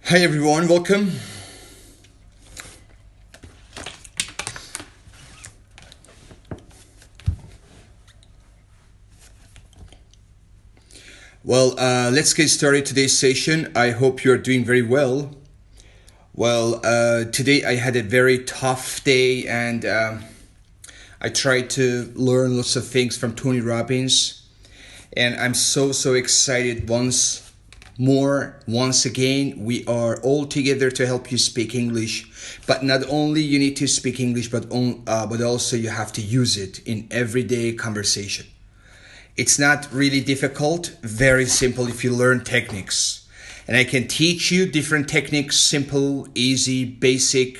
Hi everyone, welcome. Well, let's get started today's session. I hope you're doing very well. Well, today I had a very tough day and I tried to learn lots of things from Tony Robbins. And I'm so excited once again, we are all together to help you speak English. But not only you need to speak English, but also you have to use it in everyday conversation. It's not really difficult, very simple if you learn techniques. And I can teach you different techniques, simple, easy, basic,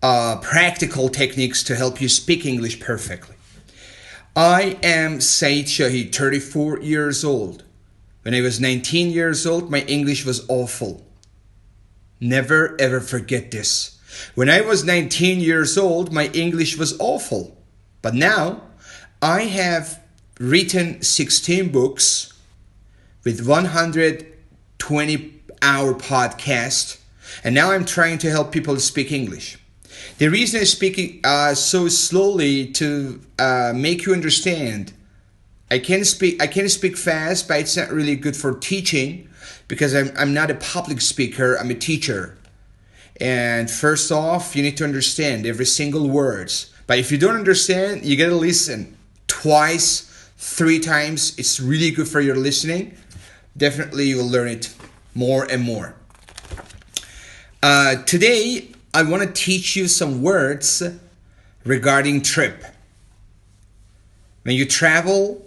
practical techniques to help you speak English perfectly. I am Said Shahid, 34 years old. When I was 19 years old, my English was awful. Never ever forget this. When I was 19 years old, my English was awful. But now, I have written 16 books with 120-hour podcast, and now I'm trying to help people speak English. The reason I speak so slowly to make you understand. I can speak fast, but it's not really good for teaching because I'm not a public speaker, I'm a teacher. And first off, you need to understand every single words. But if you don't understand, you gotta listen twice, 3 times. It's really good for your listening. Definitely you will learn it more and more. Today, I want to teach you some words regarding trip. When you travel,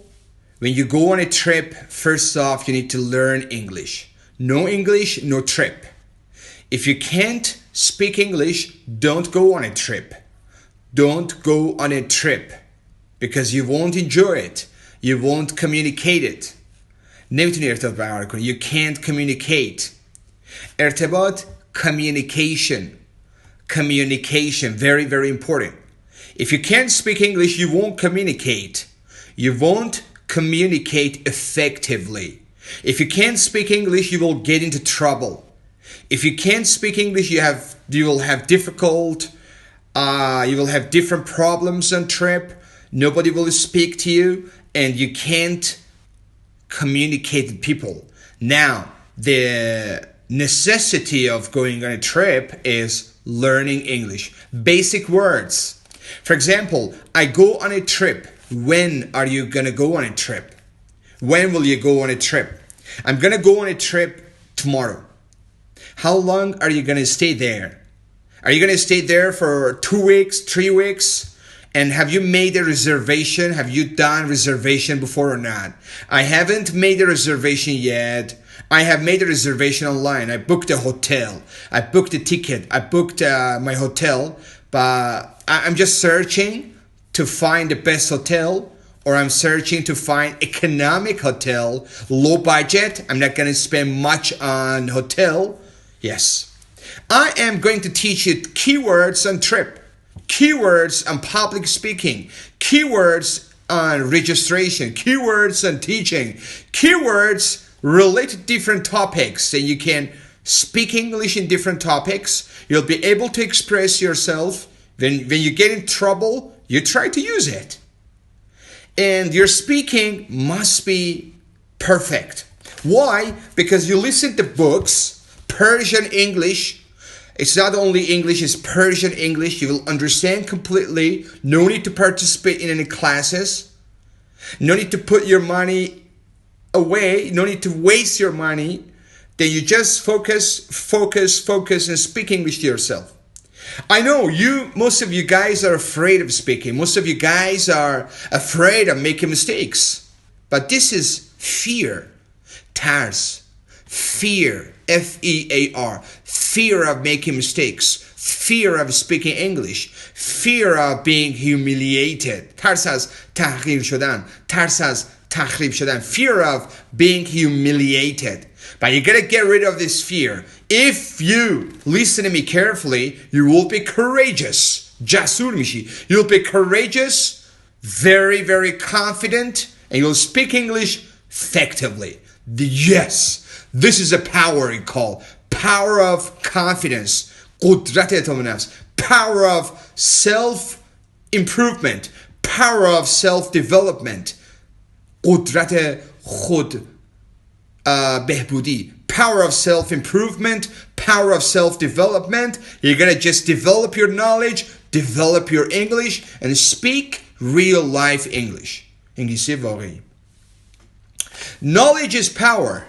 when you go on a trip, first off, you need to learn English. No English, no trip. If you can't speak English, don't go on a trip. Don't go on a trip because you won't enjoy it. You won't communicate it. نمیتونی ارتباط برقرار کنی. You can't communicate. ارتباط, communication. Communication, very, very important. If you can't speak English, you won't communicate. You won't communicate effectively. If you can't speak English, you will get into trouble. If you can't speak English, you will have different problems on trip. Nobody will speak to you, and you can't communicate with people. Now, the necessity of going on a trip is learning English. Basic words. For example, I go on a trip. When are you going to go on a trip? When will you go on a trip? I'm going to go on a trip tomorrow. How long are you going to stay there? Are you going to stay there for 2 weeks, 3 weeks? And have you made a reservation? Have you done reservation before or not? I haven't made a reservation yet. I have made a reservation online. I booked a hotel. I booked a ticket. I booked my hotel. But I'm just searching to find the best hotel, or I'm searching to find economic hotel, low budget. I'm not going to spend much on hotel. Yes. I am going to teach you keywords on trip, keywords on public speaking, keywords on registration, keywords on teaching, keywords related to different topics. And you can speak English in different topics. You'll be able to express yourself. When you get in trouble, you try to use it. And your speaking must be perfect. Why? Because you listen to books, Persian English. It's not only English, it's Persian English. You will understand completely. No need to participate in any classes. No need to put your money away. No need to waste your money. Then you just focus and speak English to yourself. I know most of you guys are afraid of speaking. Most of you guys are afraid of making mistakes. But this is fear. Tars. Fear. F-E-A-R. Fear of making mistakes. Fear of speaking English. Fear of being humiliated. ترس از تحقیر شدن. ترس از تخریب شدن. Fear of being humiliated. But you gotta get rid of this fear. If you listen to me carefully, you will be courageous. جسور میشی. You'll be courageous, very, very confident, and you'll speak English effectively. Yes, this is a power call. power of confidence. قدرت اعتماد نفس. Power of self-improvement. Power of self-development. قدرت خود بهبودی. Power of self-improvement. Power of self-development. You're going to just develop your knowledge, develop your English, and speak real life English. انگلیسی واقعی. Knowledge is power.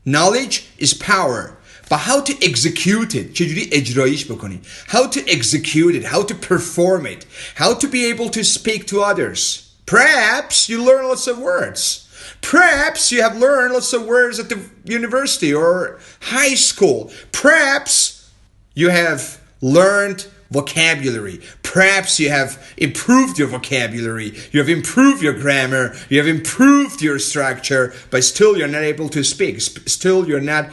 Knowledge is power. But how to execute it? چجوری اجرایش بکنی? How to execute it? How to perform it? How to be able to speak to others? Perhaps you learn lots of words. Perhaps you have learned lots of words at the university or high school. Perhaps you have learned vocabulary. Perhaps you have improved your vocabulary. You have improved your grammar. You have improved your structure, but still you're not able to speak. Still you're not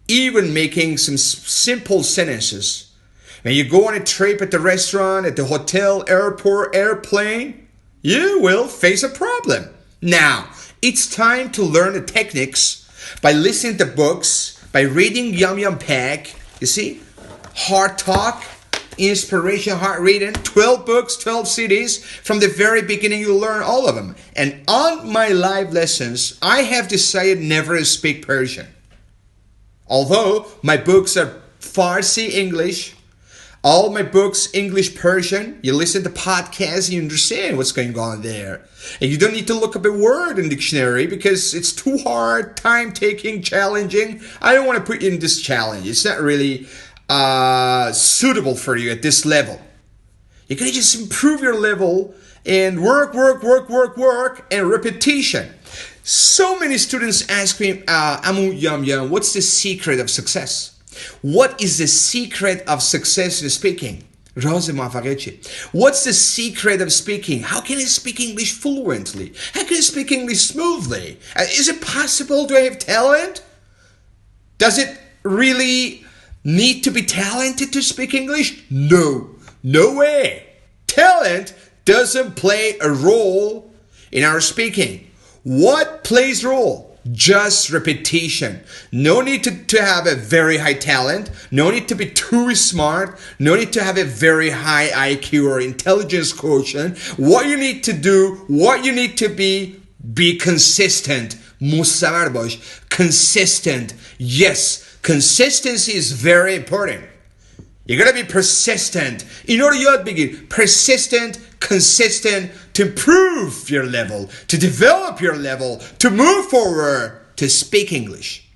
even making some simple sentences. When you go on a trip at the restaurant, at the hotel, airport, airplane, you will face a problem. Now, it's time to learn the techniques by listening to books, by reading Yum Yum Pack. You see? Hard talk, inspiration, hard reading, 12 books, 12 CDs. From the very beginning, you learn all of them. And on my live lessons, I have decided never to speak Persian. Although my books are Farsi English, all my books English Persian, you listen to podcasts, you understand what's going on there. And you don't need to look up a word in the dictionary because it's too hard, time-taking, challenging. I don't want to put you in this challenge. It's not really suitable for you at this level. You're going to just improve your level and work, and repetition. So many students ask me, Amu Yum Yum, what's the secret of success? What is the secret of success in speaking? What's the secret of speaking? How can I speak English fluently? How can I speak English smoothly? Is it possible to have talent? Does it really need to be talented to speak English? No way. Talent doesn't play a role in our speaking. What plays role? Just repetition. No need to have a very high talent. No need to be too smart. No need to have a very high IQ or intelligence quotient. What you need to do, what you need to be consistent. مستمر باش. Consistent. Yes, consistency is very important. You gotta be persistent. In order یاد بگیر. Persistent, consistent, to improve your level, to develop your level, to move forward, to speak English.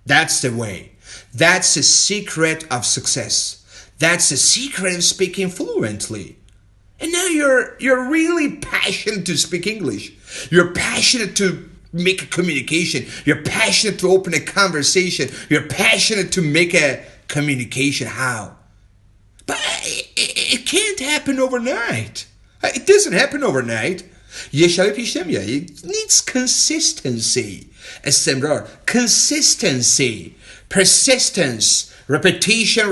That's the way. That's the secret of success. That's the secret of speaking fluently. And now you're really passionate to speak English. You're passionate to make a communication. You're passionate to open a conversation. You're passionate to make a communication. How? But it can't happen overnight. It doesn't happen overnight. یه شب پیش نمیاد. It needs consistency. استمرار. Consistency. Persistence. Repetition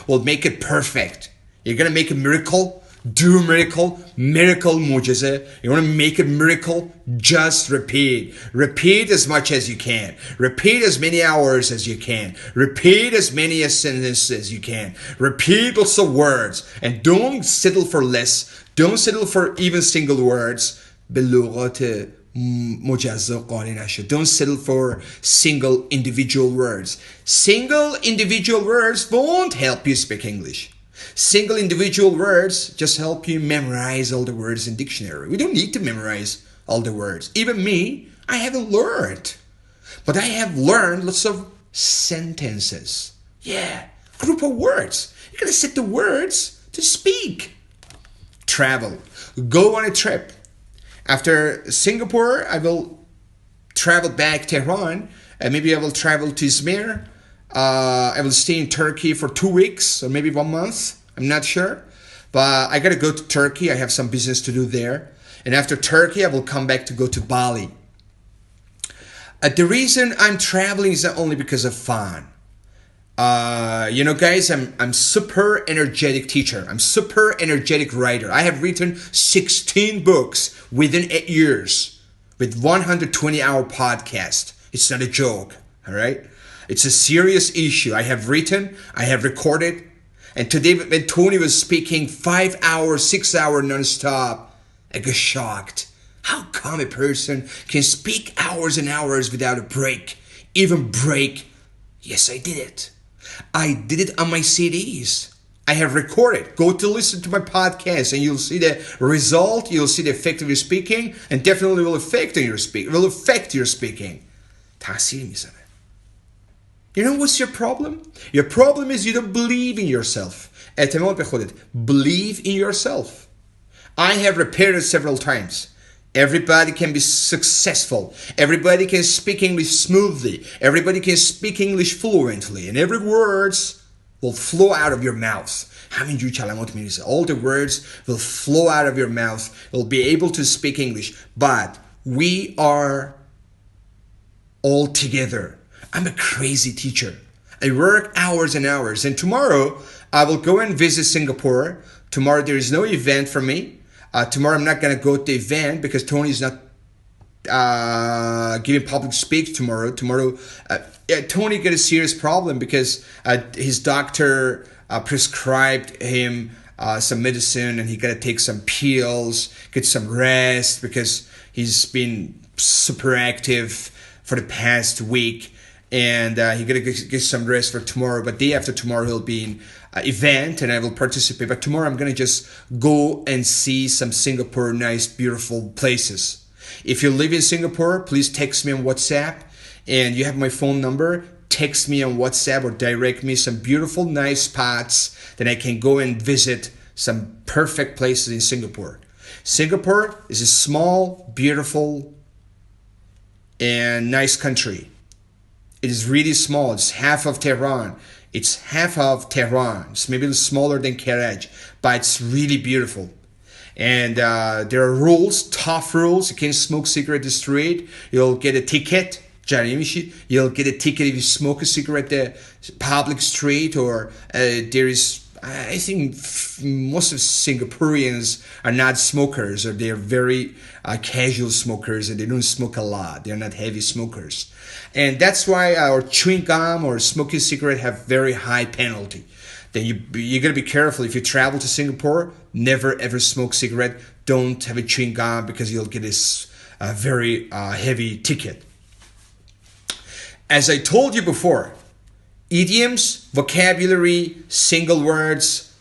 will make it perfect. You're going to make a miracle. Do a miracle. Miracle معجزه. You want to make a miracle? Just repeat. Repeat as much as you can. Repeat as many hours as you can. Repeat as many sentences as you can. Repeat lots of words. And don't settle for less. Don't settle for even single words. بلغات مجزا قانع نشد. Don't settle for single individual words. Single individual words won't help you speak English. Single individual words just help you memorize all the words in dictionary. We don't need to memorize all the words. Even me, I haven't learned. But I have learned lots of sentences. Yeah, group of words. You're going to set the words to speak. Travel. Go on a trip. After Singapore, I will travel back to Tehran. Maybe I will travel to Izmir. I will stay in Turkey for 2 weeks or maybe 1 month. I'm not sure. But I got to go to Turkey. I have some business to do there. And after Turkey, I will come back to go to Bali. The reason I'm traveling is not only because of fun. Guys, I'm super energetic teacher. I'm super energetic writer. I have written 16 books within 8 years with 120-hour podcast. It's not a joke, all right? It's a serious issue. I have written, I have recorded. And today when Tony was speaking 5 hours, 6 hours non-stop, I got shocked. How come a person can speak hours and hours without a break? Even break. Yes, I did it. I did it on my CDs. I have recorded. Go to listen to my podcast and you'll see the result. You'll see the effect of your speaking, and definitely will affect your speaking. Will affect your speaking. تاثیر میذاره. You know what's your problem? Your problem is you don't believe in yourself. اعتماد به خودت. Believe in yourself. I have repeated it several times. Everybody can be successful. Everybody can speak English smoothly. Everybody can speak English fluently. And every words will flow out of your mouth. همینجوری کلمات میریزه. All the words will flow out of your mouth. You'll be able to speak English. But we are all together. I'm a crazy teacher. I work hours and hours. And tomorrow, I will go and visit Singapore. Tomorrow, there is no event for me. Tomorrow, I'm not going to go to the event because Tony is not giving public speaks tomorrow. Tony got a serious problem because his doctor prescribed him some medicine, and he got to take some pills, get some rest because he's been super active for the past week. And he got to get some rest for tomorrow. But day after tomorrow, he'll be in an event and I will participate. But tomorrow, I'm going to just go and see some Singapore nice, beautiful places. If you live in Singapore, please text me on WhatsApp. And you have my phone number. Text me on WhatsApp or direct me some beautiful, nice spots that I can go and visit some perfect places in Singapore. Singapore is a small, beautiful, and nice country. It is really small. It's half of Tehran. It's maybe a little smaller than Karaj, but it's really beautiful. And there are rules, tough rules. You can't smoke cigarette in the street. You'll get a ticket. You'll get a ticket if you smoke a cigarette in the public street. Or there is, I think most of Singaporeans are not smokers, or they're very casual smokers, and they don't smoke a lot. They're not heavy smokers. And that's why our chewing gum or smoking cigarette have very high penalty. Then you got to be careful. If you travel to Singapore, never ever smoke cigarette. Don't have a chewing gum because you'll get this very heavy ticket. As I told you before, idioms, vocabulary, single words,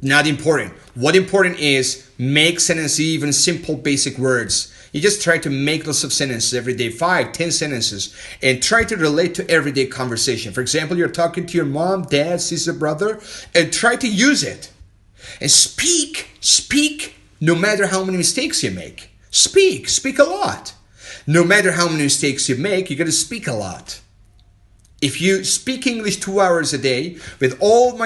not important. What important is make sentences, even simple basic words. You just try to make lots of sentences every day, 5, 10 sentences, and try to relate to everyday conversation. For example, you're talking to your mom, dad, sister, brother, and try to use it. And speak no matter how many mistakes you make. Speak a lot. No matter how many mistakes you make, you got to speak a lot. If you speak English 2 hours a day with all my